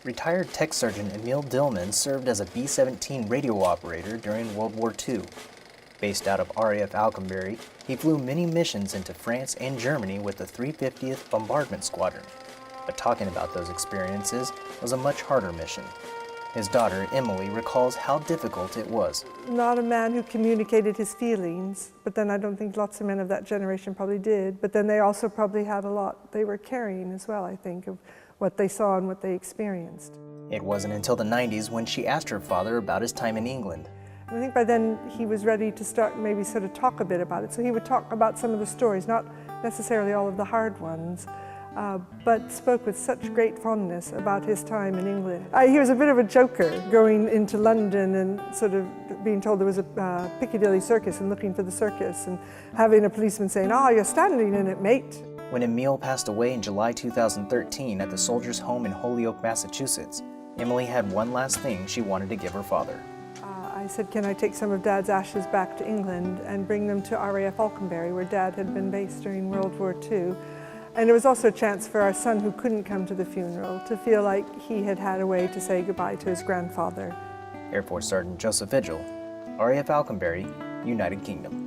Retired Tech Sergeant Emil Dillman served as a B-17 radio operator during World War II. Based out of RAF Alconbury, he flew many missions into France and Germany with the 350th Bombardment Squadron. But talking about those experiences was a much harder mission. His daughter, Emily, recalls how difficult it was. Not a man who communicated his feelings, but then I don't think lots of men of that generation probably did. But then they also probably had a lot they were carrying as well, I think, of what they saw and what they experienced. It wasn't until the 90s when she asked her father about his time in England. I think by then he was ready to start maybe sort of talk a bit about it. So he would talk about some of the stories, not necessarily all of the hard ones, but spoke with such great fondness about his time in England. He was a bit of a joker, going into London and sort of being told there was a Piccadilly circus and looking for the circus and having a policeman saying, "Oh, you're standing in it, mate." When Emil passed away in July 2013 at the Soldiers' Home in Holyoke, Massachusetts, Emily had one last thing she wanted to give her father. I said, can I take some of Dad's ashes back to England and bring them to RAF Alconbury, where Dad had been based during World War II. And it was also a chance for our son, who couldn't come to the funeral, to feel like he had had a way to say goodbye to his grandfather. Air Force Sergeant Joseph Vigil, RAF Alconbury, United Kingdom.